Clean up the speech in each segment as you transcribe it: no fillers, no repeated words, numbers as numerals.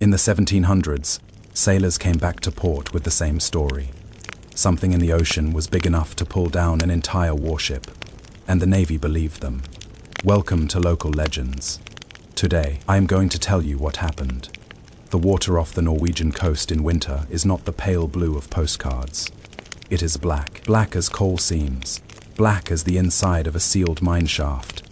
In the 1700s, sailors came back to port with the same story. Something in the ocean was big enough to pull down an entire warship, and the Navy believed them. Welcome to local legends. Today, I am going to tell you what happened. The water off the Norwegian coast in winter is not the pale blue of postcards. It is black, black as coal seams, black as the inside of a sealed mine shaft.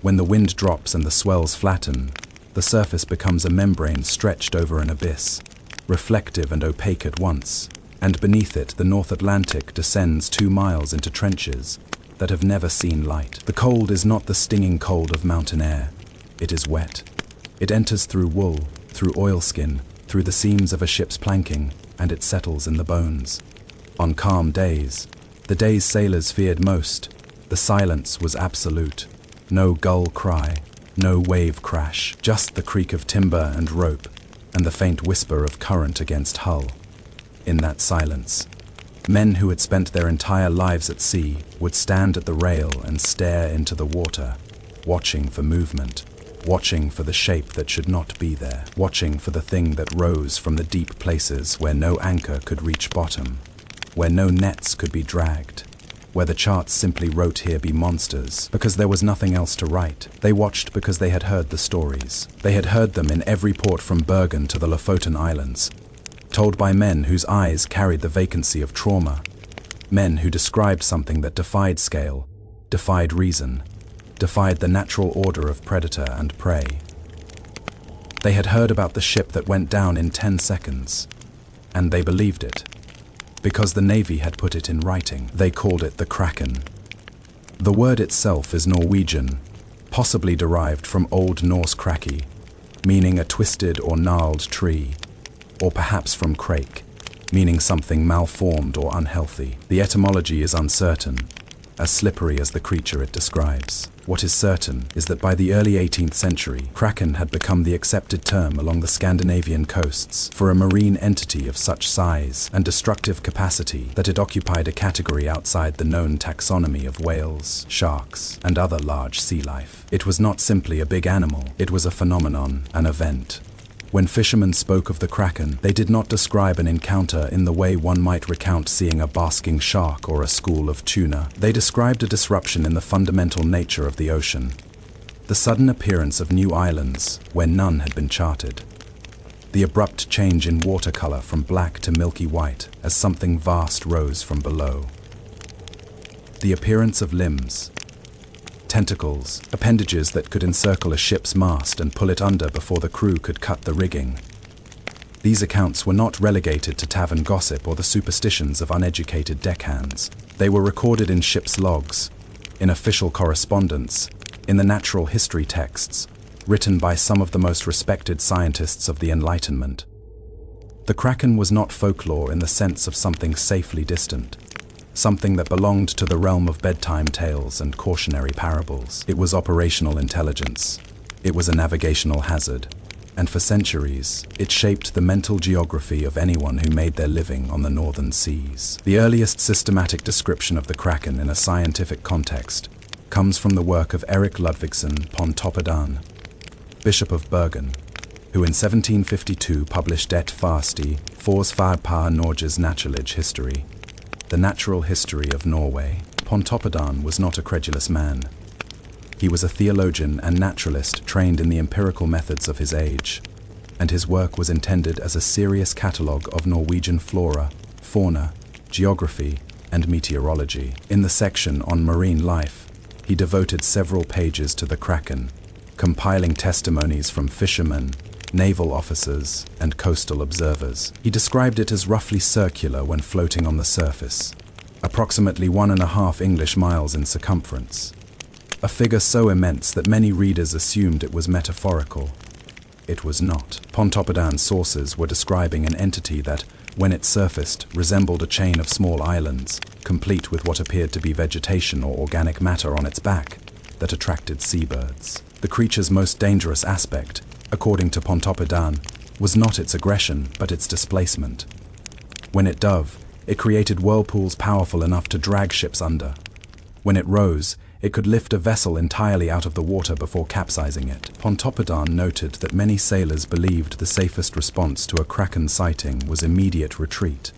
When the wind drops and the swells flatten, the surface becomes a membrane stretched over an abyss, reflective and opaque at once, and beneath it the North Atlantic descends 2 miles into trenches that have never seen light. The cold is not the stinging cold of mountain air. It is wet. It enters through wool, through oilskin, through the seams of a ship's planking, and it settles in the bones. On calm days, the days sailors feared most, the silence was absolute. No gull cry, no wave crash, just the creak of timber and rope, and the faint whisper of current against hull. In that silence, men who had spent their entire lives at sea would stand at the rail and stare into the water, watching for movement, watching for the shape that should not be there, watching for the thing that rose from the deep places where no anchor could reach bottom, where no nets could be dragged, where the charts simply wrote "here be monsters" because there was nothing else to write. They watched because they had heard the stories. They had heard them in every port from Bergen to the Lofoten Islands, told by men whose eyes carried the vacancy of trauma, men who described something that defied scale, defied reason, defied the natural order of predator and prey. They had heard about the ship that went down in 10 seconds, and they believed it, because the Navy had put it in writing. They called it the Kraken. The word itself is Norwegian, possibly derived from Old Norse kraki, meaning a twisted or gnarled tree, or perhaps from krake, meaning something malformed or unhealthy. The etymology is uncertain, as slippery as the creature it describes. What is certain is that by the early 18th century, Kraken had become the accepted term along the Scandinavian coasts for a marine entity of such size and destructive capacity that it occupied a category outside the known taxonomy of whales, sharks, and other large sea life. It was not simply a big animal, it was a phenomenon, an event. When fishermen spoke of the Kraken, they did not describe an encounter in the way one might recount seeing a basking shark or a school of tuna. They described a disruption in the fundamental nature of the ocean, the sudden appearance of new islands where none had been charted, the abrupt change in water color from black to milky white as something vast rose from below, the appearance of limbs, tentacles, appendages that could encircle a ship's mast and pull it under before the crew could cut the rigging. These accounts were not relegated to tavern gossip or the superstitions of uneducated deckhands. They were recorded in ship's logs, in official correspondence, in the natural history texts, written by some of the most respected scientists of the Enlightenment. The Kraken was not folklore in the sense of something safely distant, something that belonged to the realm of bedtime tales and cautionary parables. It was operational intelligence. It was a navigational hazard. And for centuries, it shaped the mental geography of anyone who made their living on the northern seas. The earliest systematic description of the Kraken in a scientific context comes from the work of Erik Ludvigsson Pontoppidan, Bishop of Bergen, who in 1752 published Et Fasti Forsvar par Norges Naturlige History, the natural history of Norway. Pontoppidan was not a credulous man. He was a theologian and naturalist trained in the empirical methods of his age, and his work was intended as a serious catalogue of Norwegian flora, fauna, geography, and meteorology. In the section on marine life, he devoted several pages to the Kraken, compiling testimonies from fishermen, naval officers, and coastal observers. He described it as roughly circular when floating on the surface, approximately 1.5 English miles in circumference, a figure so immense that many readers assumed it was metaphorical. It was not. Pontoppidan's sources were describing an entity that, when it surfaced, resembled a chain of small islands, complete with what appeared to be vegetation or organic matter on its back, that attracted seabirds. The creature's most dangerous aspect, according to Pontoppidan, was not its aggression, but its displacement. When it dove, it created whirlpools powerful enough to drag ships under. When it rose, It could lift a vessel entirely out of the water before capsizing it. Pontoppidan noted that many sailors believed the safest response to a Kraken sighting was immediate retreat,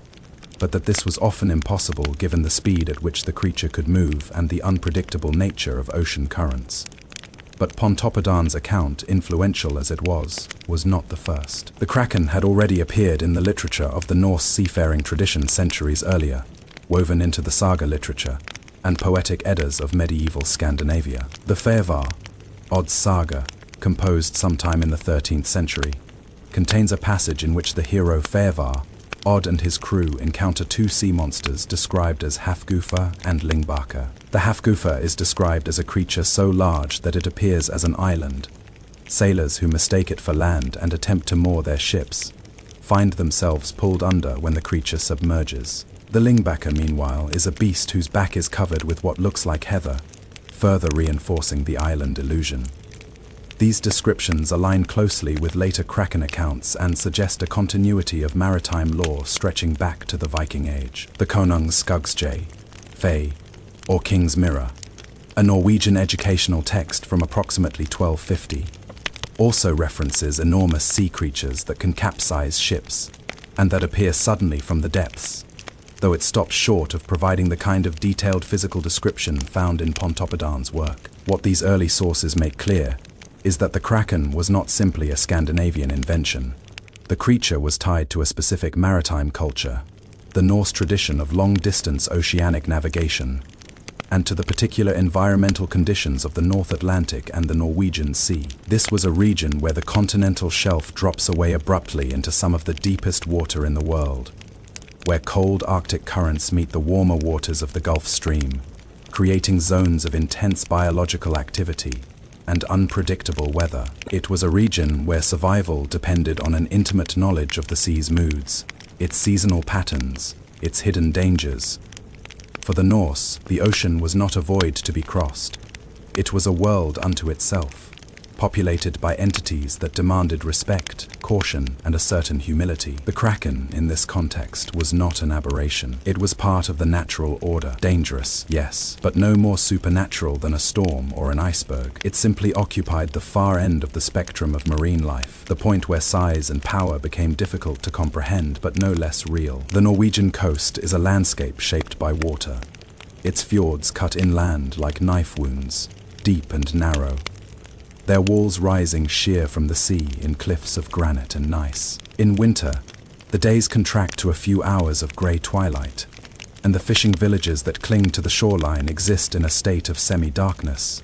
but that this was often impossible given the speed at which the creature could move and the unpredictable nature of ocean currents. But Pontoppidan's account, influential as it was not the first. The Kraken had already appeared in the literature of the Norse seafaring tradition centuries earlier, woven into the saga literature and poetic Eddas of medieval Scandinavia. The Færvar, Odd's saga, composed sometime in the 13th century, contains a passage in which the hero Færvar, Odd and his crew encounter two sea monsters described as Hafgufa and Lyngbaka. The Hafgufa is described as a creature so large that it appears as an island. Sailors who mistake it for land and attempt to moor their ships find themselves pulled under when the creature submerges. The Lyngbaka, meanwhile, is a beast whose back is covered with what looks like heather, further reinforcing the island illusion. These descriptions align closely with later Kraken accounts and suggest a continuity of maritime lore stretching back to the Viking Age. The Konungs Skuggsjay, Fae, or King's Mirror, a Norwegian educational text from approximately 1250, also references enormous sea creatures that can capsize ships and that appear suddenly from the depths, though it stops short of providing the kind of detailed physical description found in Pontoppidan's work. What these early sources make clear is that the Kraken was not simply a Scandinavian invention. The creature was tied to a specific maritime culture, the Norse tradition of long-distance oceanic navigation, and to the particular environmental conditions of the North Atlantic and the Norwegian Sea. This was a region where the continental shelf drops away abruptly into some of the deepest water in the world, where cold Arctic currents meet the warmer waters of the Gulf Stream, creating zones of intense biological activity and unpredictable weather. It was a region where survival depended on an intimate knowledge of the sea's moods, its seasonal patterns, its hidden dangers. For the Norse, the ocean was not a void to be crossed. It was a world unto itself, populated by entities that demanded respect, caution, and a certain humility. The Kraken, in this context, was not an aberration. It was part of the natural order. Dangerous, yes, but no more supernatural than a storm or an iceberg. It simply occupied the far end of the spectrum of marine life, the point where size and power became difficult to comprehend but no less real. The Norwegian coast is a landscape shaped by water. Its fjords cut inland like knife wounds, deep and narrow, their walls rising sheer from the sea in cliffs of granite and gneiss. In winter, the days contract to a few hours of grey twilight, and the fishing villages that cling to the shoreline exist in a state of semi-darkness.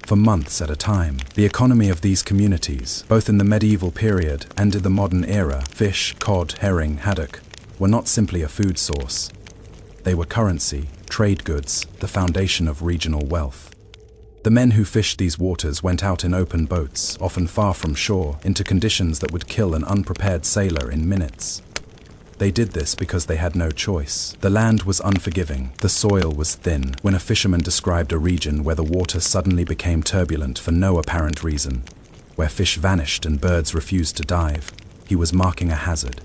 For months at a time, the economy of these communities, both in the medieval period and in the modern era, fish, cod, herring, haddock, were not simply a food source. They were currency, trade goods, the foundation of regional wealth. The men who fished these waters went out in open boats, often far from shore, into conditions that would kill an unprepared sailor in minutes. They did this because they had no choice. The land was unforgiving, the soil was thin. When a fisherman described a region where the water suddenly became turbulent for no apparent reason, where fish vanished and birds refused to dive, he was marking a hazard.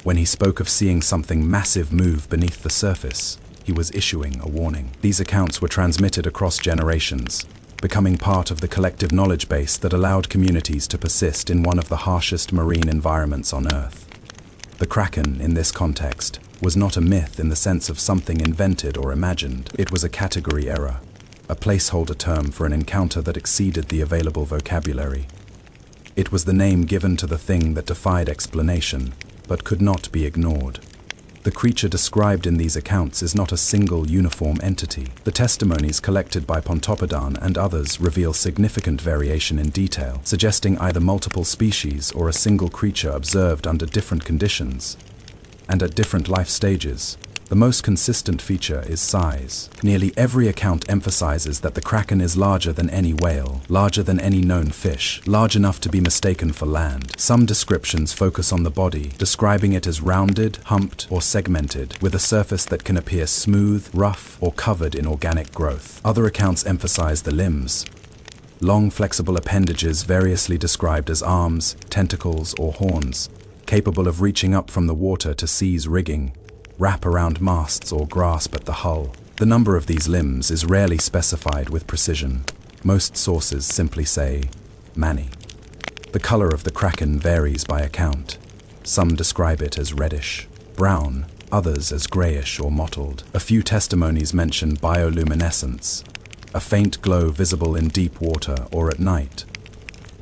When he spoke of seeing something massive move beneath the surface, he was issuing a warning. These accounts were transmitted across generations, becoming part of the collective knowledge base that allowed communities to persist in one of the harshest marine environments on Earth. The Kraken, in this context, was not a myth in the sense of something invented or imagined. It was a category error, a placeholder term for an encounter that exceeded the available vocabulary. It was the name given to the thing that defied explanation, but could not be ignored. The creature described in these accounts is not a single uniform entity. The testimonies collected by Pontoppidan and others reveal significant variation in detail, suggesting either multiple species or a single creature observed under different conditions and at different life stages. The most consistent feature is size. Nearly every account emphasizes that the Kraken is larger than any whale, larger than any known fish, large enough to be mistaken for land. Some descriptions focus on the body, describing it as rounded, humped, or segmented, with a surface that can appear smooth, rough, or covered in organic growth. Other accounts emphasize the limbs, long flexible appendages variously described as arms, tentacles, or horns, capable of reaching up from the water to seize rigging, wrap around masts, or grasp at the hull. The number of these limbs is rarely specified with precision. Most sources simply say, many. The color of the Kraken varies by account. Some describe it as reddish, brown, others as grayish or mottled. A few testimonies mention bioluminescence, a faint glow visible in deep water or at night.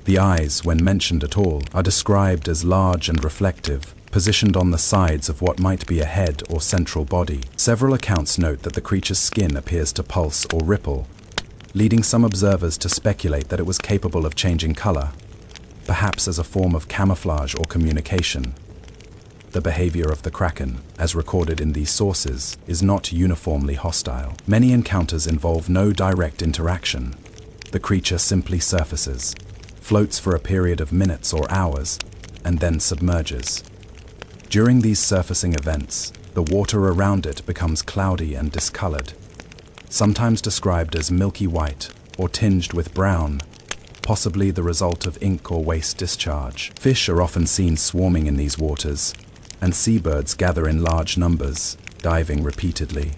The eyes, when mentioned at all, are described as large and reflective, positioned on the sides of what might be a head or central body. Several accounts note that the creature's skin appears to pulse or ripple, leading some observers to speculate that it was capable of changing color, perhaps as a form of camouflage or communication. The behavior of the Kraken, as recorded in these sources, is not uniformly hostile. Many encounters involve no direct interaction. The creature simply surfaces, floats for a period of minutes or hours, and then submerges. During these surfacing events, the water around it becomes cloudy and discolored, sometimes described as milky white or tinged with brown, possibly the result of ink or waste discharge. Fish are often seen swarming in these waters, and seabirds gather in large numbers, diving repeatedly.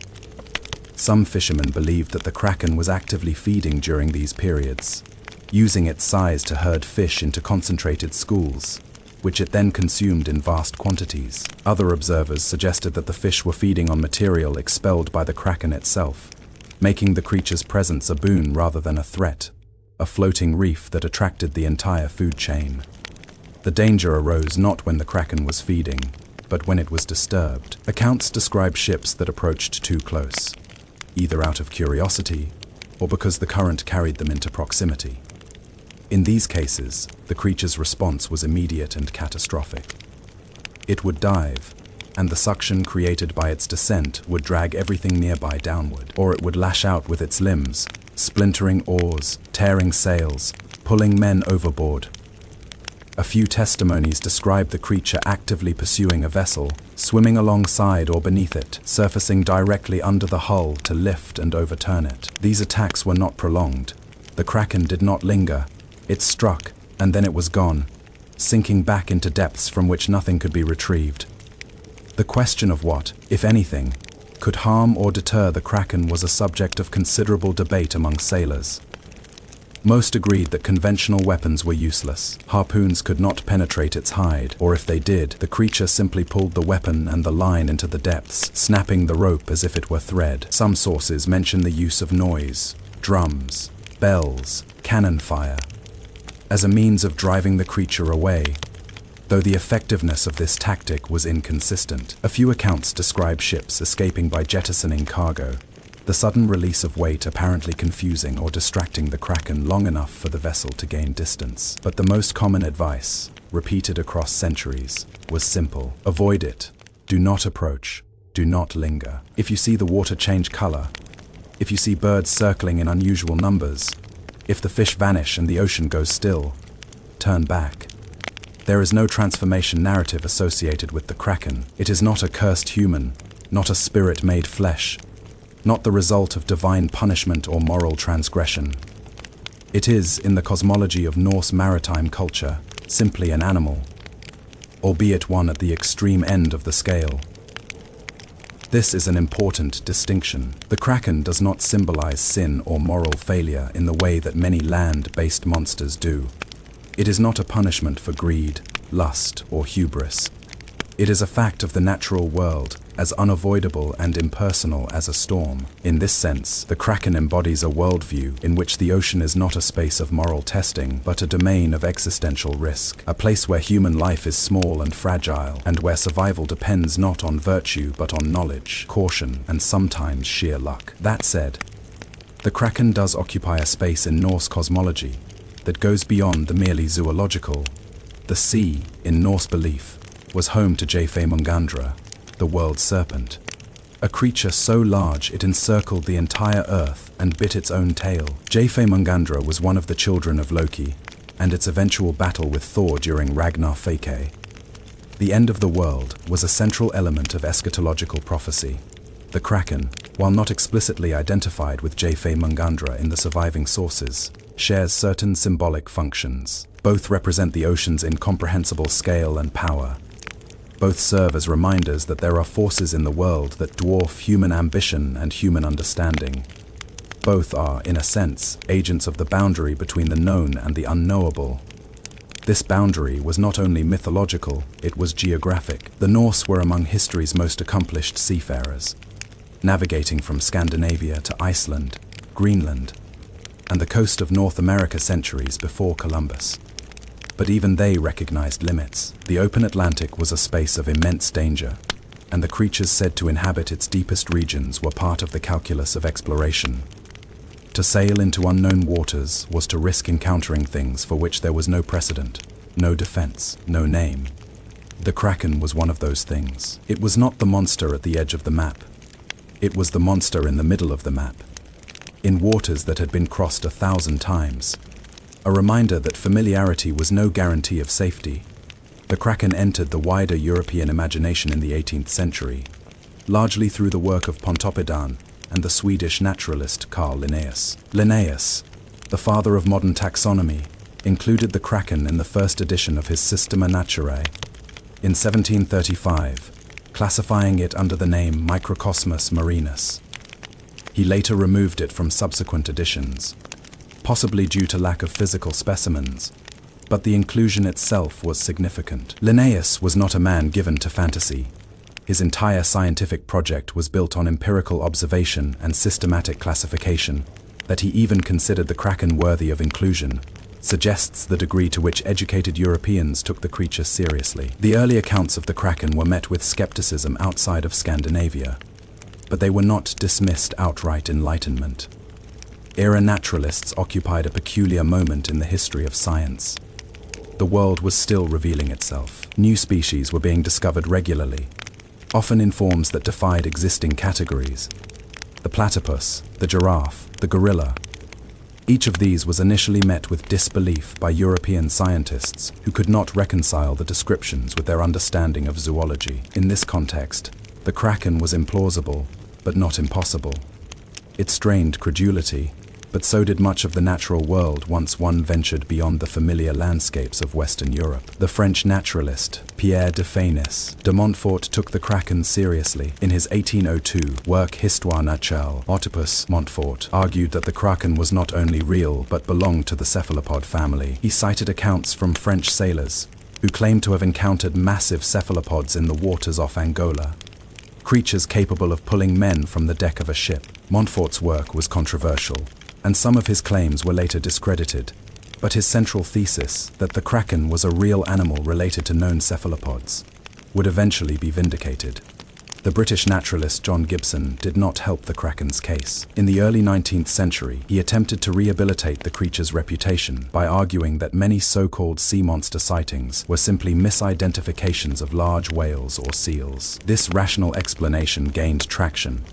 Some fishermen believed that the Kraken was actively feeding during these periods, using its size to herd fish into concentrated schools, which it then consumed in vast quantities. Other observers suggested that the fish were feeding on material expelled by the Kraken itself, making the creature's presence a boon rather than a threat, a floating reef that attracted the entire food chain. The danger arose not when the Kraken was feeding, but when it was disturbed. Accounts describe ships that approached too close, either out of curiosity or because the current carried them into proximity. In these cases, the creature's response was immediate and catastrophic. It would dive, and the suction created by its descent would drag everything nearby downward, or it would lash out with its limbs, splintering oars, tearing sails, pulling men overboard. A few testimonies describe the creature actively pursuing a vessel, swimming alongside or beneath it, surfacing directly under the hull to lift and overturn it. These attacks were not prolonged. The Kraken did not linger. It struck, and then it was gone, sinking back into depths from which nothing could be retrieved. The question of what, if anything, could harm or deter the Kraken was a subject of considerable debate among sailors. Most agreed that conventional weapons were useless. Harpoons could not penetrate its hide, or if they did, the creature simply pulled the weapon and the line into the depths, snapping the rope as if it were thread. Some sources mention the use of noise, drums, bells, cannon fire, as a means of driving the creature away, though the effectiveness of this tactic was inconsistent. A few accounts describe ships escaping by jettisoning cargo, the sudden release of weight apparently confusing or distracting the Kraken long enough for the vessel to gain distance. But the most common advice, repeated across centuries, was simple. Avoid it. Do not approach. Do not linger. If you see the water change color, if you see birds circling in unusual numbers, if the fish vanish and the ocean goes still, turn back. There is no transformation narrative associated with the Kraken. It is not a cursed human, not a spirit made flesh, not the result of divine punishment or moral transgression. It is, in the cosmology of Norse maritime culture, simply an animal, albeit one at the extreme end of the scale. This is an important distinction. The Kraken does not symbolize sin or moral failure in the way that many land-based monsters do. It is not a punishment for greed, lust, or hubris. It is a fact of the natural world, as unavoidable and impersonal as a storm. In this sense, the Kraken embodies a worldview in which the ocean is not a space of moral testing, but a domain of existential risk, a place where human life is small and fragile, and where survival depends not on virtue but on knowledge, caution, and sometimes sheer luck. That said, the Kraken does occupy a space in Norse cosmology that goes beyond the merely zoological. The sea, in Norse belief, was home to Jafemungandra, the world serpent, a creature so large it encircled the entire earth and bit its own tail. Jafemungandra was one of the children of Loki, and its eventual battle with Thor during Ragnar Fake. The end of the world was a central element of eschatological prophecy. The Kraken, while not explicitly identified with Jafemungandra in the surviving sources, shares certain symbolic functions. Both represent the ocean's incomprehensible scale and power. Both serve as reminders that there are forces in the world that dwarf human ambition and human understanding. Both are, in a sense, agents of the boundary between the known and the unknowable. This boundary was not only mythological, it was geographic. The Norse were among history's most accomplished seafarers, navigating from Scandinavia to Iceland, Greenland, and the coast of North America centuries before Columbus. But even they recognized limits. The open Atlantic was a space of immense danger, and the creatures said to inhabit its deepest regions were part of the calculus of exploration. To sail into unknown waters was to risk encountering things for which there was no precedent, no defense, no name. The Kraken was one of those things. It was not the monster at the edge of the map. It was the monster in the middle of the map, in waters that had been crossed 1,000 times. A reminder that familiarity was no guarantee of safety. The Kraken entered the wider European imagination in the 18th century, largely through the work of Pontoppidan and the Swedish naturalist Carl Linnaeus. Linnaeus, the father of modern taxonomy, included the Kraken in the first edition of his Systema Naturae in 1735, classifying it under the name Microcosmus marinus. He later removed it from subsequent editions, possibly due to lack of physical specimens, but the inclusion itself was significant. Linnaeus was not a man given to fantasy. His entire scientific project was built on empirical observation and systematic classification. That he even considered the Kraken worthy of inclusion suggests the degree to which educated Europeans took the creature seriously. The early accounts of the Kraken were met with skepticism outside of Scandinavia, but they were not dismissed outright Enlightenment. Era naturalists occupied a peculiar moment in the history of science. The world was still revealing itself. New species were being discovered regularly, often in forms that defied existing categories. The platypus, the giraffe, the gorilla. Each of these was initially met with disbelief by European scientists who could not reconcile the descriptions with their understanding of zoology. In this context, the Kraken was implausible, but not impossible. It strained credulity, but so did much of the natural world once one ventured beyond the familiar landscapes of Western Europe. The French naturalist Pierre de Fénis de Montfort took the Kraken seriously. In his 1802 work Histoire naturelle, Ottopus Montfort argued that the Kraken was not only real but belonged to the cephalopod family. He cited accounts from French sailors who claimed to have encountered massive cephalopods in the waters off Angola, creatures capable of pulling men from the deck of a ship. Montfort's work was controversial, and some of his claims were later discredited, but his central thesis, that the Kraken was a real animal related to known cephalopods, would eventually be vindicated. The British naturalist John Gibson did not help the Kraken's case. In the early 19th century, he attempted to rehabilitate the creature's reputation by arguing that many so-called sea monster sightings were simply misidentifications of large whales or seals. This rational explanation gained traction,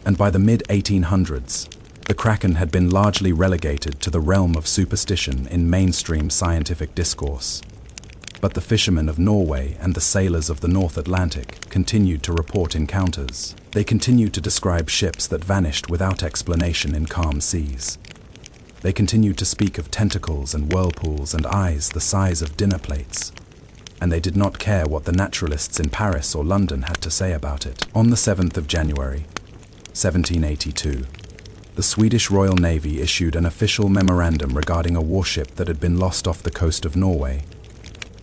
and by the mid-1800s, the Kraken had been largely relegated to the realm of superstition in mainstream scientific discourse. But the fishermen of Norway and the sailors of the North Atlantic continued to report encounters. They continued to describe ships that vanished without explanation in calm seas. They continued to speak of tentacles and whirlpools and eyes the size of dinner plates. And they did not care what the naturalists in Paris or London had to say about it. On the 7th of January, 1782, the Swedish Royal Navy issued an official memorandum regarding a warship that had been lost off the coast of Norway.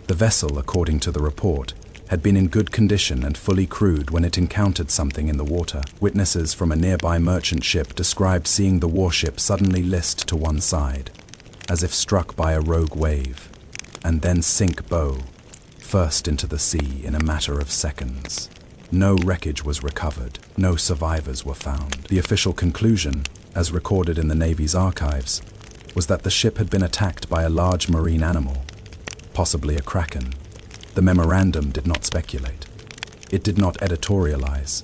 The vessel, according to the report, had been in good condition and fully crewed when it encountered something in the water. Witnesses from a nearby merchant ship described seeing the warship suddenly list to one side, as if struck by a rogue wave, and then sink bow first into the sea in a matter of seconds. No wreckage was recovered. No survivors were found. The official conclusion, as recorded in the Navy's archives, was that the ship had been attacked by a large marine animal, possibly a Kraken. The memorandum did not speculate. It did not editorialize.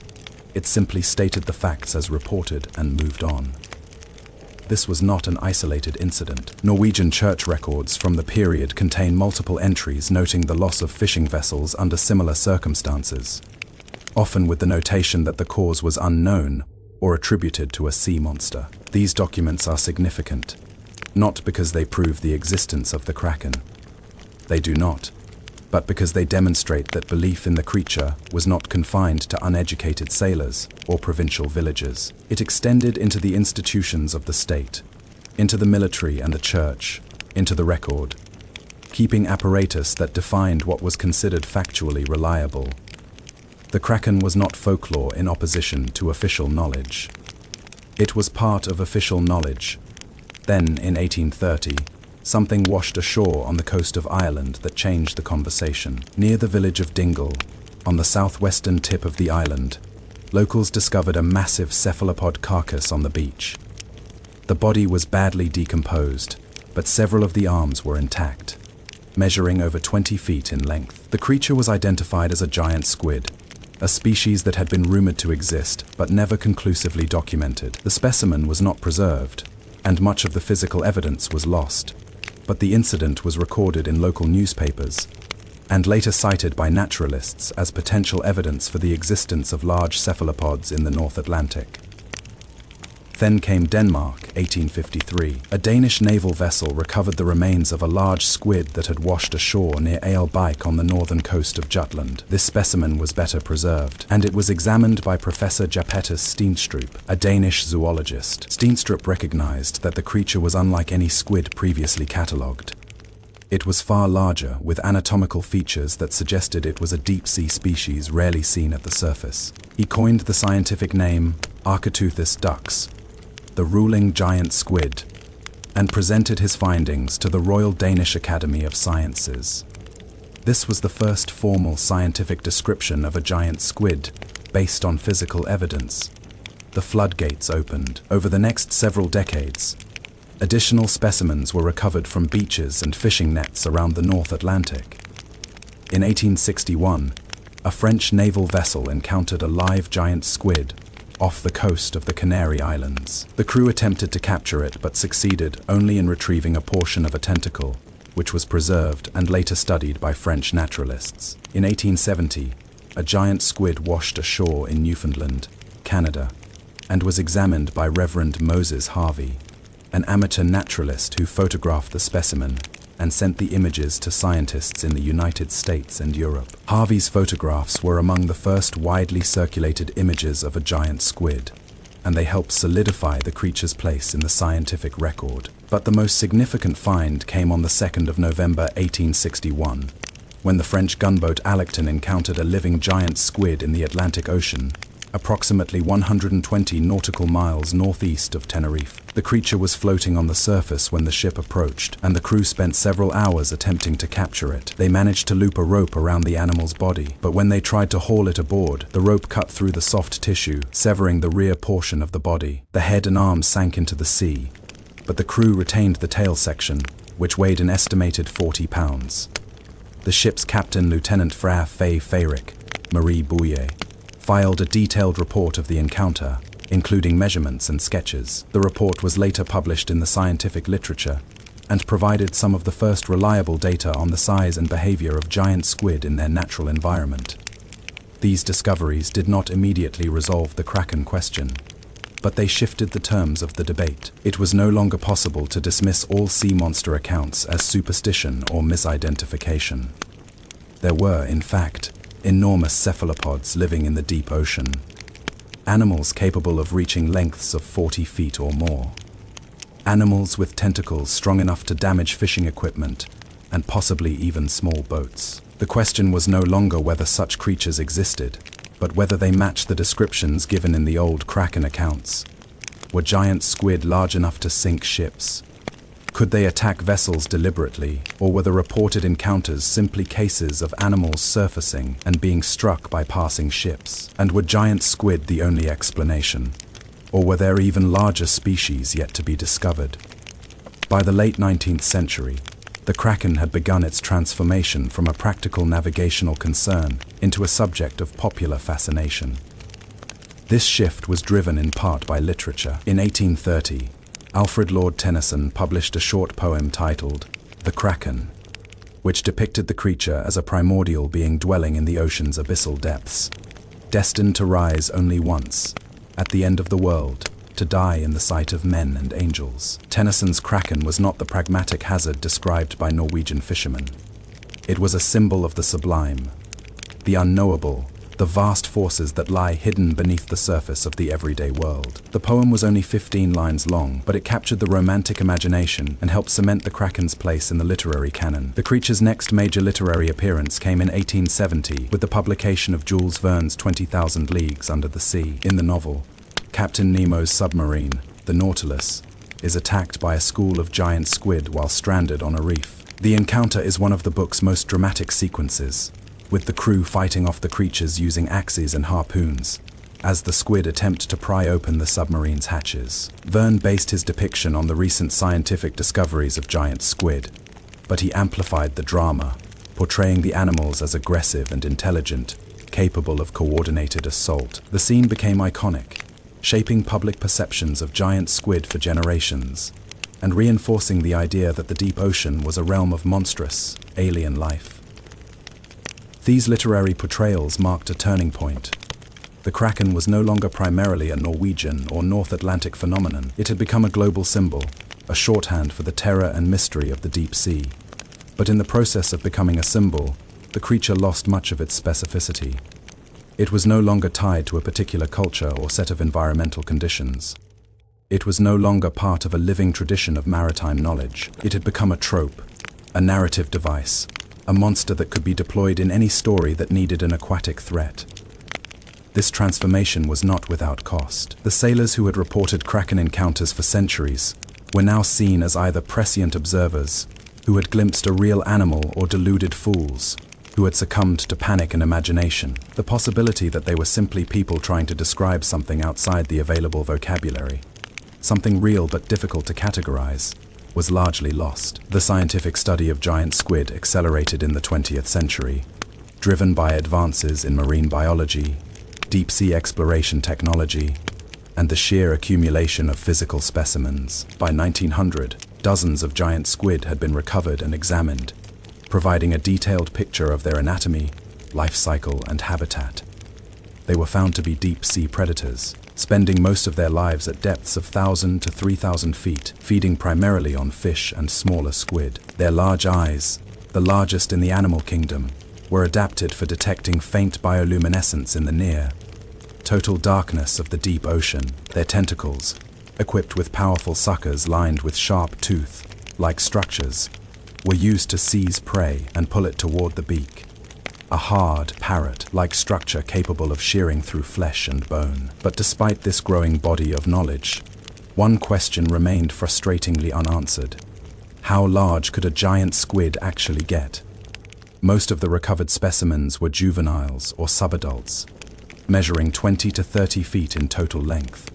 It simply stated the facts as reported and moved on. This was not an isolated incident. Norwegian church records from the period contain multiple entries noting the loss of fishing vessels under similar circumstances, often with the notation that the cause was unknown or attributed to a sea monster. These documents are significant, not because they prove the existence of the Kraken. They do not, but because they demonstrate that belief in the creature was not confined to uneducated sailors or provincial villagers. It extended into the institutions of the state, into the military and the church, into the record, keeping apparatus that defined what was considered factually reliable. The Kraken was not folklore in opposition to official knowledge. It was part of official knowledge. Then, in 1830, something washed ashore on the coast of Ireland that changed the conversation. Near the village of Dingle, on the southwestern tip of the island, locals discovered a massive cephalopod carcass on the beach. The body was badly decomposed, but several of the arms were intact, measuring over 20 feet in length. The creature was identified as a giant squid, a species that had been rumored to exist but never conclusively documented. The specimen was not preserved, and much of the physical evidence was lost, but the incident was recorded in local newspapers and later cited by naturalists as potential evidence for the existence of large cephalopods in the North Atlantic. Then came Denmark, 1853. A Danish naval vessel recovered the remains of a large squid that had washed ashore near Aalbæk on the northern coast of Jutland. This specimen was better preserved, and it was examined by Professor Japetus Steenstrup, a Danish zoologist. Steenstrup recognized that the creature was unlike any squid previously catalogued. It was far larger, with anatomical features that suggested it was a deep-sea species rarely seen at the surface. He coined the scientific name Architeuthis dux, the ruling giant squid, and presented his findings to the Royal Danish Academy of Sciences. This was the first formal scientific description of a giant squid, based on physical evidence. The floodgates opened. Over the next several decades, additional specimens were recovered from beaches and fishing nets around the North Atlantic. In 1861, a French naval vessel encountered a live giant squid off the coast of the Canary Islands. The crew attempted to capture it but succeeded only in retrieving a portion of a tentacle, which was preserved and later studied by French naturalists. In 1870, a giant squid washed ashore in Newfoundland, Canada, and was examined by Reverend Moses Harvey, an amateur naturalist who photographed the specimen and sent the images to scientists in the United States and Europe. Harvey's photographs were among the first widely circulated images of a giant squid, and they helped solidify the creature's place in the scientific record. But the most significant find came on the 2nd of November 1861, when the French gunboat Alecton encountered a living giant squid in the Atlantic Ocean, approximately 120 nautical miles northeast of Tenerife. The creature was floating on the surface when the ship approached, and the crew spent several hours attempting to capture it. They managed to loop a rope around the animal's body, but when they tried to haul it aboard, the rope cut through the soft tissue, severing the rear portion of the body. The head and arms sank into the sea, but the crew retained the tail section, which weighed an estimated 40 pounds. The ship's captain, Lieutenant Frère Fay Fayrick, Marie Bouillet, filed a detailed report of the encounter, including measurements and sketches. The report was later published in the scientific literature and provided some of the first reliable data on the size and behavior of giant squid in their natural environment. These discoveries did not immediately resolve the Kraken question, but they shifted the terms of the debate. It was no longer possible to dismiss all sea monster accounts as superstition or misidentification. There were, in fact, enormous cephalopods living in the deep ocean, animals capable of reaching lengths of 40 feet or more, animals with tentacles strong enough to damage fishing equipment and possibly even small boats. The question was no longer whether such creatures existed, but whether they matched the descriptions given in the old Kraken accounts. Were giant squid large enough to sink ships? Could they attack vessels deliberately, or were the reported encounters simply cases of animals surfacing and being struck by passing ships? And were giant squid the only explanation? Or were there even larger species yet to be discovered? By the late 19th century, the Kraken had begun its transformation from a practical navigational concern into a subject of popular fascination. This shift was driven in part by literature. In 1830, Alfred Lord Tennyson published a short poem titled The Kraken, which depicted the creature as a primordial being dwelling in the ocean's abyssal depths, destined to rise only once, at the end of the world, to die in the sight of men and angels. Tennyson's Kraken was not the pragmatic hazard described by Norwegian fishermen. It was a symbol of the sublime, the unknowable, the vast forces that lie hidden beneath the surface of the everyday world. The poem was only 15 lines long, but it captured the romantic imagination and helped cement the Kraken's place in the literary canon. The creature's next major literary appearance came in 1870 with the publication of Jules Verne's 20,000 Leagues Under the Sea. In the novel, Captain Nemo's submarine, the Nautilus, is attacked by a school of giant squid while stranded on a reef. The encounter is one of the book's most dramatic sequences, with the crew fighting off the creatures using axes and harpoons, as the squid attempt to pry open the submarine's hatches. Verne based his depiction on the recent scientific discoveries of giant squid, but he amplified the drama, portraying the animals as aggressive and intelligent, capable of coordinated assault. The scene became iconic, shaping public perceptions of giant squid for generations, and reinforcing the idea that the deep ocean was a realm of monstrous, alien life. These literary portrayals marked a turning point. The Kraken was no longer primarily a Norwegian or North Atlantic phenomenon. It had become a global symbol, a shorthand for the terror and mystery of the deep sea. But in the process of becoming a symbol, the creature lost much of its specificity. It was no longer tied to a particular culture or set of environmental conditions. It was no longer part of a living tradition of maritime knowledge. It had become a trope, a narrative device, a monster that could be deployed in any story that needed an aquatic threat. This transformation was not without cost. The sailors who had reported Kraken encounters for centuries were now seen as either prescient observers, who had glimpsed a real animal, or deluded fools, who had succumbed to panic and imagination. The possibility that they were simply people trying to describe something outside the available vocabulary, something real but difficult to categorize, was largely lost. The scientific study of giant squid accelerated in the 20th century, driven by advances in marine biology, deep-sea exploration technology, and the sheer accumulation of physical specimens. By 1900, dozens of giant squid had been recovered and examined, providing a detailed picture of their anatomy, life cycle, and habitat. They were found to be deep-sea predators, spending most of their lives at depths of 1,000 to 3,000 feet, feeding primarily on fish and smaller squid. Their large eyes, the largest in the animal kingdom, were adapted for detecting faint bioluminescence in the near, total darkness of the deep ocean. Their tentacles, equipped with powerful suckers lined with sharp tooth-like structures, were used to seize prey and pull it toward the beak. A hard, parrot-like structure capable of shearing through flesh and bone. But despite this growing body of knowledge, one question remained frustratingly unanswered. How large could a giant squid actually get? Most of the recovered specimens were juveniles or subadults, measuring 20 to 30 feet in total length.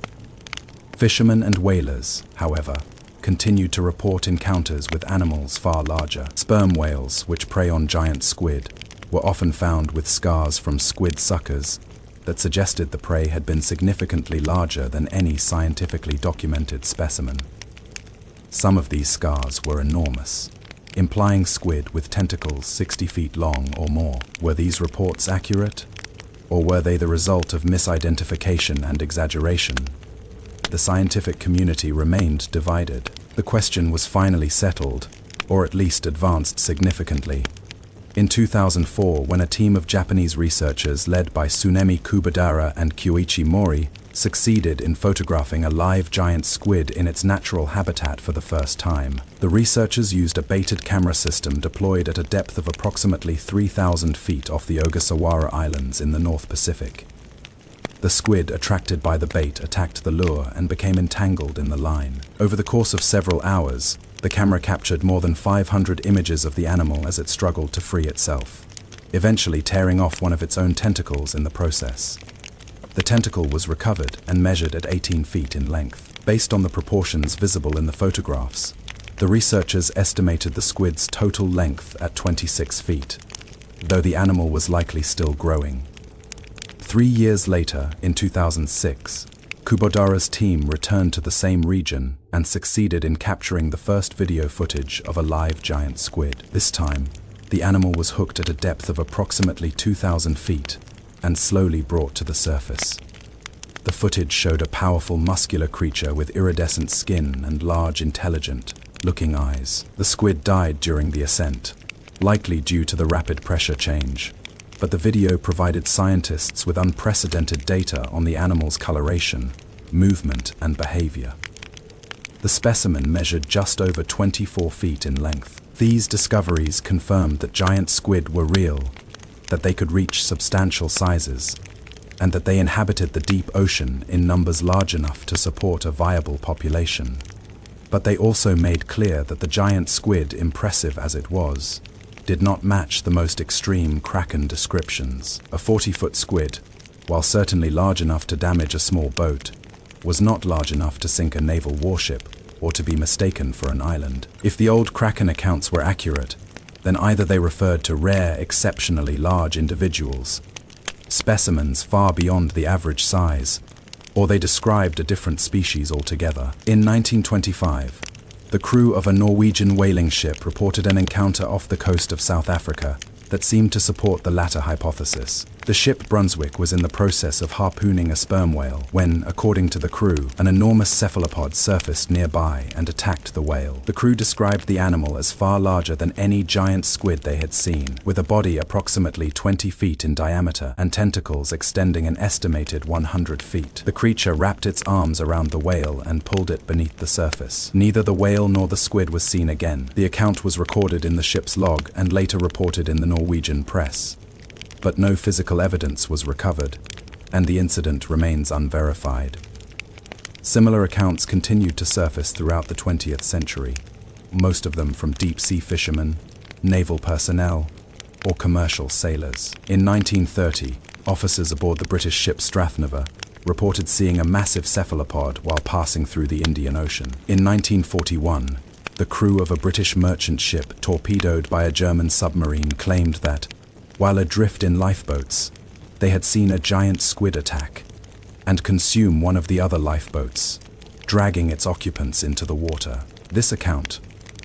Fishermen and whalers, however, continued to report encounters with animals far larger. Sperm whales, which prey on giant squid, were often found with scars from squid suckers that suggested the prey had been significantly larger than any scientifically documented specimen. Some of these scars were enormous, implying squid with tentacles 60 feet long or more. Were these reports accurate, or were they the result of misidentification and exaggeration? The scientific community remained divided. The question was finally settled, or at least advanced significantly, in 2004, when a team of Japanese researchers led by Tsunemi Kubadara and Kyoichi Mori succeeded in photographing a live giant squid in its natural habitat for the first time. The researchers used a baited camera system deployed at a depth of approximately 3,000 feet off the Ogasawara Islands in the North Pacific. The squid, attracted by the bait, attacked the lure and became entangled in the line. Over the course of several hours, the camera captured more than 500 images of the animal as it struggled to free itself, eventually tearing off one of its own tentacles in the process. The tentacle was recovered and measured at 18 feet in length. Based on the proportions visible in the photographs, the researchers estimated the squid's total length at 26 feet, though the animal was likely still growing. 3 years later, in 2006, Kubodara's team returned to the same region and succeeded in capturing the first video footage of a live giant squid. This time, the animal was hooked at a depth of approximately 2,000 feet and slowly brought to the surface. The footage showed a powerful muscular creature with iridescent skin and large, intelligent-looking eyes. The squid died during the ascent, likely due to the rapid pressure change. But the video provided scientists with unprecedented data on the animal's coloration, movement, and behavior. The specimen measured just over 24 feet in length. These discoveries confirmed that giant squid were real, that they could reach substantial sizes, and that they inhabited the deep ocean in numbers large enough to support a viable population. But they also made clear that the giant squid, impressive as it was, did not match the most extreme Kraken descriptions. A 40-foot squid, while certainly large enough to damage a small boat, was not large enough to sink a naval warship or to be mistaken for an island. If the old Kraken accounts were accurate, then either they referred to rare, exceptionally large individuals, specimens far beyond the average size, or they described a different species altogether. In 1925, the crew of a Norwegian whaling ship reported an encounter off the coast of South Africa that seemed to support the latter hypothesis. The ship Brunswick was in the process of harpooning a sperm whale when, according to the crew, an enormous cephalopod surfaced nearby and attacked the whale. The crew described the animal as far larger than any giant squid they had seen, with a body approximately 20 feet in diameter and tentacles extending an estimated 100 feet. The creature wrapped its arms around the whale and pulled it beneath the surface. Neither the whale nor the squid was seen again. The account was recorded in the ship's log and later reported in the Norwegian press. But no physical evidence was recovered, and the incident remains unverified. Similar accounts continued to surface throughout the 20th century, most of them from deep-sea fishermen, naval personnel, or commercial sailors. In 1930, officers aboard the British ship Strathnaver reported seeing a massive cephalopod while passing through the Indian Ocean. In 1941, the crew of a British merchant ship torpedoed by a German submarine claimed that, while adrift in lifeboats, they had seen a giant squid attack and consume one of the other lifeboats, dragging its occupants into the water. This account,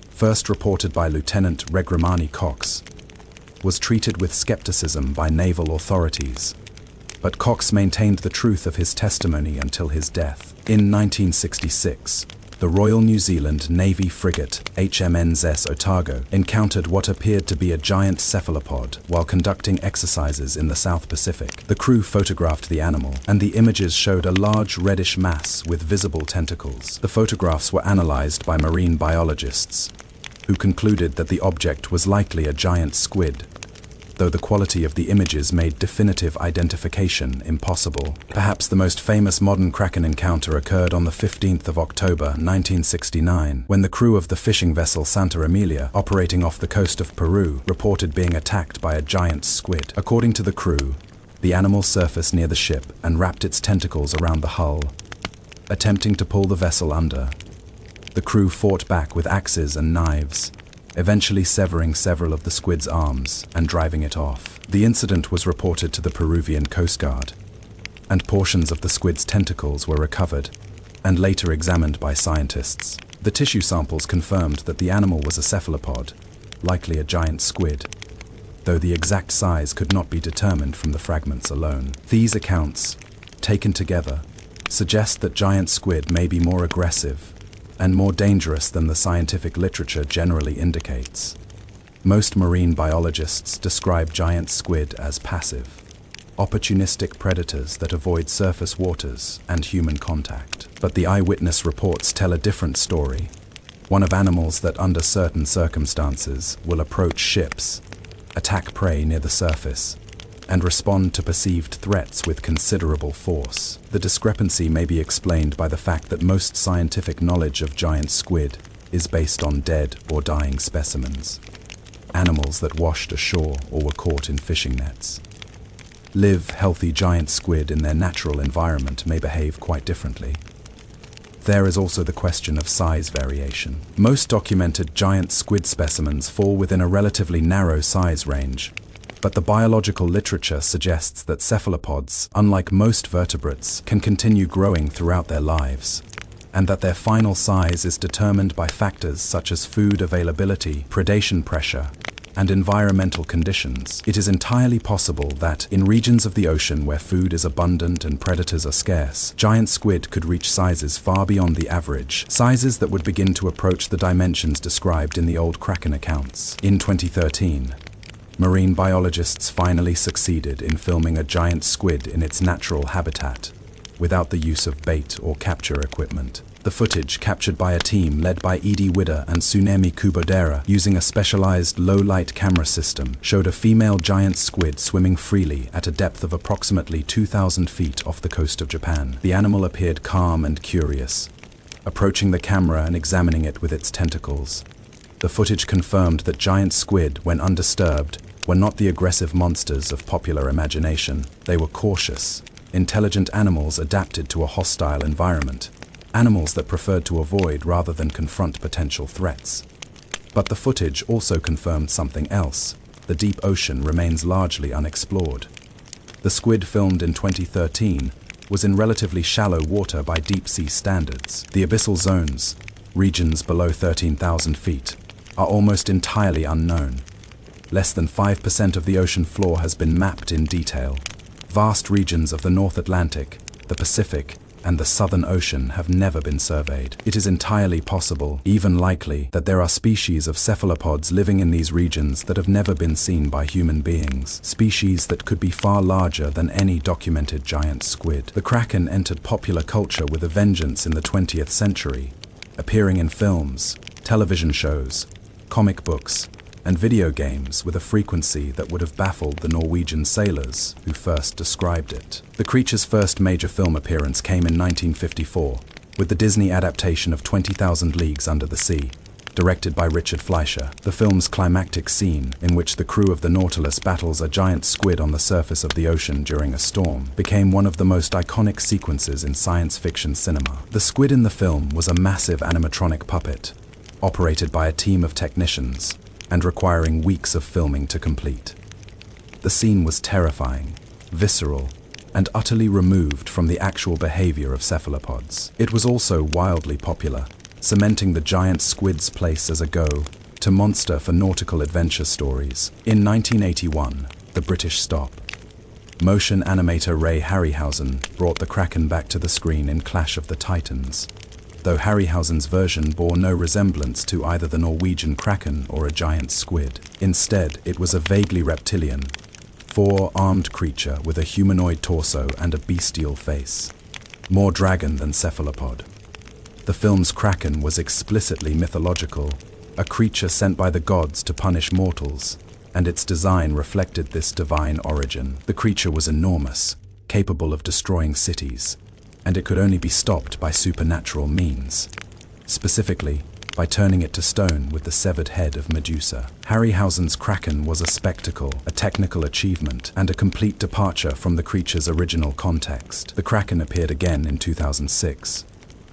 first reported by Lieutenant Regramani Cox, was treated with skepticism by naval authorities, but Cox maintained the truth of his testimony until his death. In 1966, the Royal New Zealand Navy frigate HMNS Otago encountered what appeared to be a giant cephalopod while conducting exercises in the South Pacific. The crew photographed the animal, and the images showed a large reddish mass with visible tentacles. The photographs were analyzed by marine biologists, who concluded that the object was likely a giant squid, though the quality of the images made definitive identification impossible. Perhaps the most famous modern Kraken encounter occurred on the 15th of October 1969, when the crew of the fishing vessel Santa Emilia, operating off the coast of Peru, reported being attacked by a giant squid. According to the crew, the animal surfaced near the ship and wrapped its tentacles around the hull, attempting to pull the vessel under. The crew fought back with axes and knives, eventually severing several of the squid's arms and driving it off. The incident was reported to the Peruvian Coast Guard, and portions of the squid's tentacles were recovered and later examined by scientists. The tissue samples confirmed that the animal was a cephalopod, likely a giant squid, though the exact size could not be determined from the fragments alone. These accounts, taken together, suggest that giant squid may be more aggressive and more dangerous than the scientific literature generally indicates. Most marine biologists describe giant squid as passive, opportunistic predators that avoid surface waters and human contact. But the eyewitness reports tell a different story, one of animals that under certain circumstances will approach ships, attack prey near the surface, and respond to perceived threats with considerable force. The discrepancy may be explained by the fact that most scientific knowledge of giant squid is based on dead or dying specimens, animals that washed ashore or were caught in fishing nets. Live, healthy giant squid in their natural environment may behave quite differently. There is also the question of size variation. Most documented giant squid specimens fall within a relatively narrow size range, but the biological literature suggests that cephalopods, unlike most vertebrates, can continue growing throughout their lives, and that their final size is determined by factors such as food availability, predation pressure, and environmental conditions, it is entirely possible that, in regions of the ocean where food is abundant and predators are scarce, giant squid could reach sizes far beyond the average, sizes that would begin to approach the dimensions described in the old Kraken accounts. In 2013, marine biologists finally succeeded in filming a giant squid in its natural habitat, without the use of bait or capture equipment. The footage, captured by a team led by Edie Widder and Tsunemi Kubodera using a specialized low-light camera system, showed a female giant squid swimming freely at a depth of approximately 2,000 feet off the coast of Japan. The animal appeared calm and curious, approaching the camera and examining it with its tentacles. The footage confirmed that giant squid, when undisturbed, were not the aggressive monsters of popular imagination. They were cautious, intelligent animals adapted to a hostile environment. Animals that preferred to avoid rather than confront potential threats. But the footage also confirmed something else. The deep ocean remains largely unexplored. The squid filmed in 2013 was in relatively shallow water by deep-sea standards. The abyssal zones, regions below 13,000 feet, are almost entirely unknown. Less than 5% of the ocean floor has been mapped in detail. Vast regions of the North Atlantic, the Pacific, and the Southern Ocean have never been surveyed. It is entirely possible, even likely, that there are species of cephalopods living in these regions that have never been seen by human beings, species that could be far larger than any documented giant squid. The Kraken entered popular culture with a vengeance in the 20th century, appearing in films, television shows, comic books, and video games with a frequency that would have baffled the Norwegian sailors who first described it. The creature's first major film appearance came in 1954, with the Disney adaptation of 20,000 Leagues Under the Sea, directed by Richard Fleischer. The film's climactic scene, in which the crew of the Nautilus battles a giant squid on the surface of the ocean during a storm, became one of the most iconic sequences in science fiction cinema. The squid in the film was a massive animatronic puppet, operated by a team of technicians, and requiring weeks of filming to complete. The scene was terrifying, visceral, and utterly removed from the actual behavior of cephalopods. It was also wildly popular, cementing the giant squid's place as a go-to monster for nautical adventure stories. In 1981, the British stop-motion animator Ray Harryhausen brought the Kraken back to the screen in Clash of the Titans, though Harryhausen's version bore no resemblance to either the Norwegian Kraken or a giant squid. Instead, it was a vaguely reptilian, four-armed creature with a humanoid torso and a bestial face, more dragon than cephalopod. The film's Kraken was explicitly mythological, a creature sent by the gods to punish mortals, and its design reflected this divine origin. The creature was enormous, capable of destroying cities, and it could only be stopped by supernatural means, specifically by turning it to stone with the severed head of Medusa. Harryhausen's Kraken was a spectacle, a technical achievement, and a complete departure from the creature's original context. The Kraken appeared again in 2006,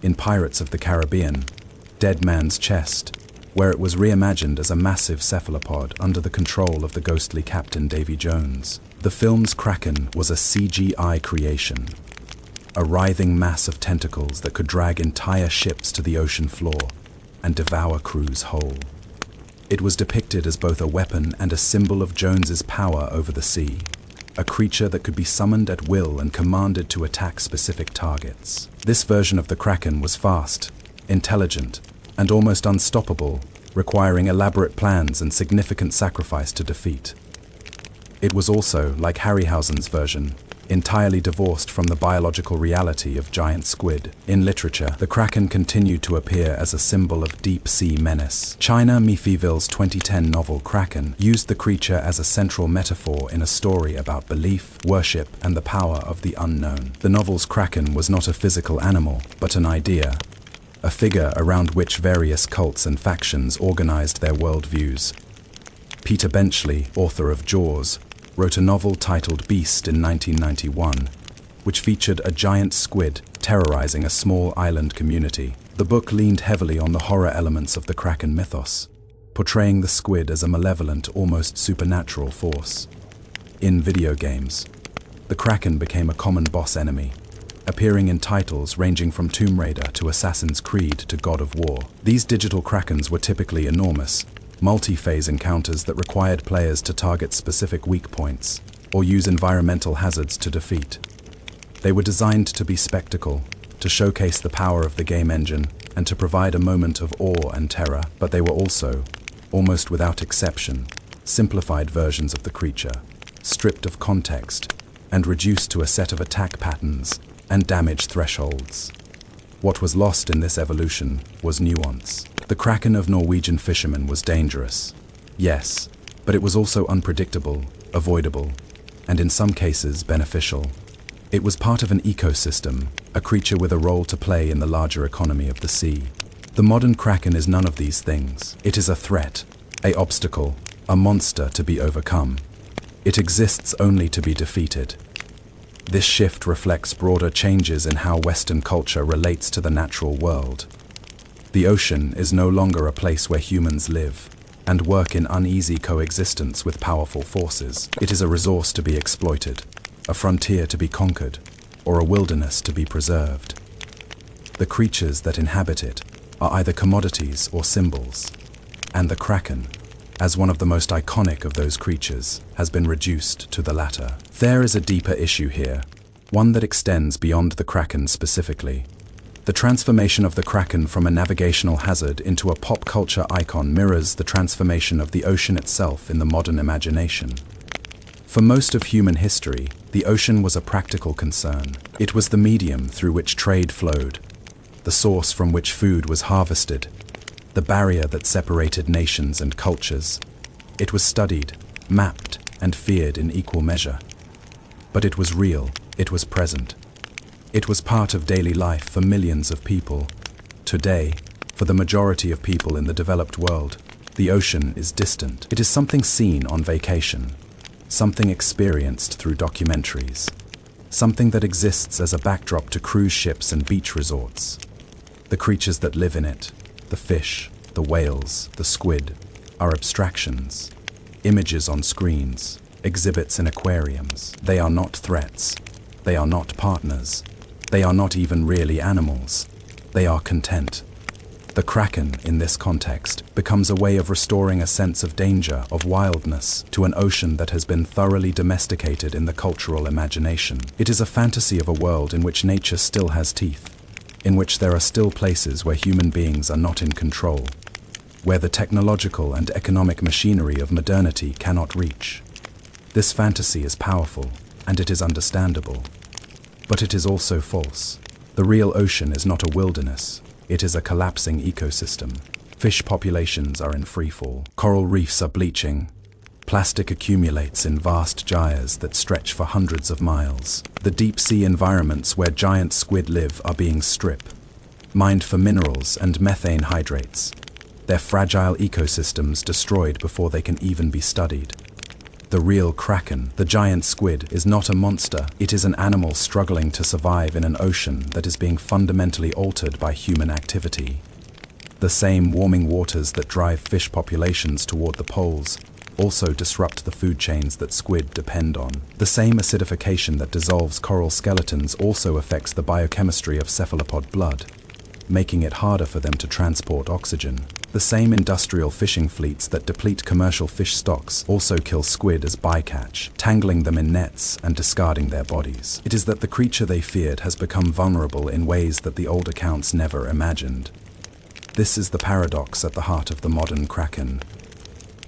in Pirates of the Caribbean, Dead Man's Chest, where it was reimagined as a massive cephalopod under the control of the ghostly Captain Davy Jones. The film's Kraken was a CGI creation, a writhing mass of tentacles that could drag entire ships to the ocean floor and devour crews whole. It was depicted as both a weapon and a symbol of Jones's power over the sea, a creature that could be summoned at will and commanded to attack specific targets. This version of the Kraken was fast, intelligent, and almost unstoppable, requiring elaborate plans and significant sacrifice to defeat. It was also, like Harryhausen's version, entirely divorced from the biological reality of giant squid. In literature, the Kraken continued to appear as a symbol of deep-sea menace. China Miéville's 2010 novel Kraken used the creature as a central metaphor in a story about belief, worship, and the power of the unknown. The novel's Kraken was not a physical animal, but an idea, a figure around which various cults and factions organized their worldviews. Peter Benchley, author of Jaws, wrote a novel titled Beast in 1991, which featured a giant squid terrorizing a small island community. The book leaned heavily on the horror elements of the Kraken mythos, portraying the squid as a malevolent, almost supernatural force. In video games, the Kraken became a common boss enemy, appearing in titles ranging from Tomb Raider to Assassin's Creed to God of War. These digital Krakens were typically enormous, multi-phase encounters that required players to target specific weak points or use environmental hazards to defeat. They were designed to be spectacle, to showcase the power of the game engine, and to provide a moment of awe and terror, but they were also, almost without exception, simplified versions of the creature, stripped of context, and reduced to a set of attack patterns and damage thresholds. What was lost in this evolution was nuance. The Kraken of Norwegian fishermen was dangerous, yes, but it was also unpredictable, avoidable, and in some cases beneficial. It was part of an ecosystem, a creature with a role to play in the larger economy of the sea. The modern Kraken is none of these things. It is a threat, an obstacle, a monster to be overcome. It exists only to be defeated. This shift reflects broader changes in how Western culture relates to the natural world. The ocean is no longer a place where humans live and work in uneasy coexistence with powerful forces. It is a resource to be exploited, a frontier to be conquered, or a wilderness to be preserved. The creatures that inhabit it are either commodities or symbols, and the Kraken, as one of the most iconic of those creatures, has been reduced to the latter. There is a deeper issue here, one that extends beyond the Kraken specifically. The transformation of the Kraken from a navigational hazard into a pop culture icon mirrors the transformation of the ocean itself in the modern imagination. For most of human history, the ocean was a practical concern. It was the medium through which trade flowed, the source from which food was harvested, the barrier that separated nations and cultures. It was studied, mapped, and feared in equal measure. But it was real, it was present. It was part of daily life for millions of people. Today, for the majority of people in the developed world, the ocean is distant. It is something seen on vacation, something experienced through documentaries, something that exists as a backdrop to cruise ships and beach resorts. The creatures that live in it, the fish, the whales, the squid, are abstractions, images on screens, exhibits in aquariums. They are not threats. They are not partners. They are not even really animals. They are content. The Kraken, in this context, becomes a way of restoring a sense of danger, of wildness, to an ocean that has been thoroughly domesticated in the cultural imagination. It is a fantasy of a world in which nature still has teeth, in which there are still places where human beings are not in control, where the technological and economic machinery of modernity cannot reach. This fantasy is powerful, and it is understandable. But it is also false. The real ocean is not a wilderness. It is a collapsing ecosystem. Fish populations are in freefall. Coral reefs are bleaching. Plastic accumulates in vast gyres that stretch for hundreds of miles. The deep-sea environments where giant squid live are being stripped, mined for minerals and methane hydrates. Their fragile ecosystems destroyed before they can even be studied. The real Kraken, the giant squid, is not a monster. It is an animal struggling to survive in an ocean that is being fundamentally altered by human activity. The same warming waters that drive fish populations toward the poles also disrupt the food chains that squid depend on. The same acidification that dissolves coral skeletons also affects the biochemistry of cephalopod blood, making it harder for them to transport oxygen. The same industrial fishing fleets that deplete commercial fish stocks also kill squid as bycatch, tangling them in nets and discarding their bodies. It is that the creature they feared has become vulnerable in ways that the old accounts never imagined. This is the paradox at the heart of the modern Kraken.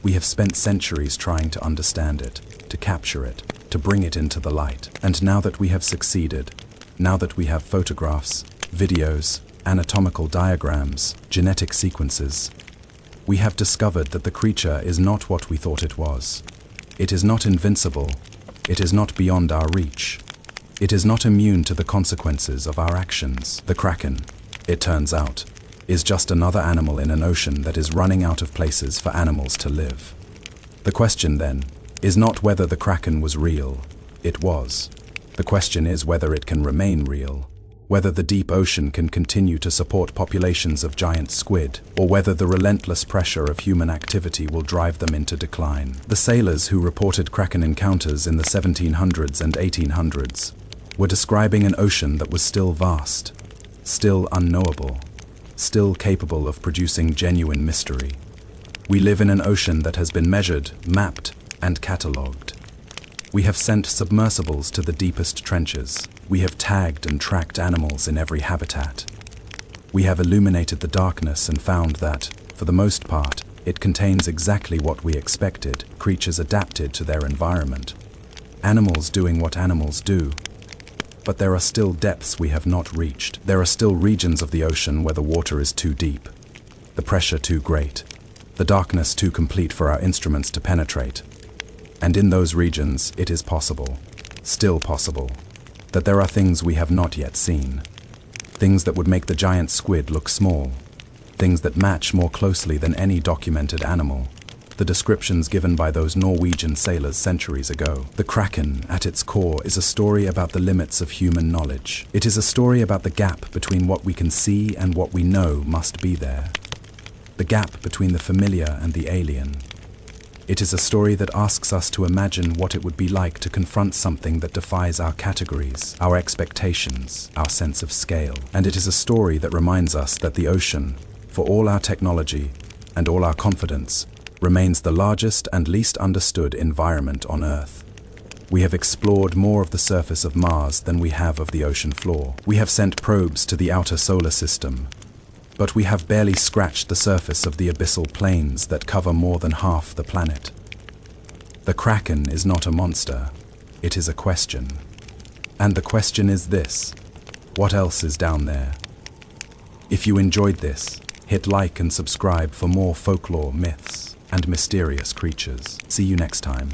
We have spent centuries trying to understand it, to capture it, to bring it into the light. And now that we have succeeded, now that we have photographs, videos, anatomical diagrams, genetic sequences, we have discovered that the creature is not what we thought it was. It is not invincible. It is not beyond our reach. It is not immune to the consequences of our actions. The Kraken, it turns out, is just another animal in an ocean that is running out of places for animals to live. The question, then, is not whether the Kraken was real. It was. The question is whether it can remain real, whether the deep ocean can continue to support populations of giant squid, or whether the relentless pressure of human activity will drive them into decline. The sailors who reported Kraken encounters in the 1700s and 1800s were describing an ocean that was still vast, still unknowable, still capable of producing genuine mystery. We live in an ocean that has been measured, mapped, and catalogued. We have sent submersibles to the deepest trenches. We have tagged and tracked animals in every habitat. We have illuminated the darkness and found that, for the most part, it contains exactly what we expected, creatures adapted to their environment. Animals doing what animals do. But there are still depths we have not reached. There are still regions of the ocean where the water is too deep, the pressure too great, the darkness too complete for our instruments to penetrate. And in those regions, it is possible, still possible, that there are things we have not yet seen. Things that would make the giant squid look small. Things that match more closely than any documented animal. The descriptions given by those Norwegian sailors centuries ago. The Kraken, at its core, is a story about the limits of human knowledge. It is a story about the gap between what we can see and what we know must be there. The gap between the familiar and the alien. It is a story that asks us to imagine what it would be like to confront something that defies our categories, our expectations, our sense of scale. And it is a story that reminds us that the ocean, for all our technology and all our confidence, remains the largest and least understood environment on Earth. We have explored more of the surface of Mars than we have of the ocean floor. We have sent probes to the outer solar system, but we have barely scratched the surface of the abyssal plains that cover more than half the planet. The Kraken is not a monster, it is a question. And the question is this: what else is down there? If you enjoyed this, hit like and subscribe for more folklore, myths, and mysterious creatures. See you next time.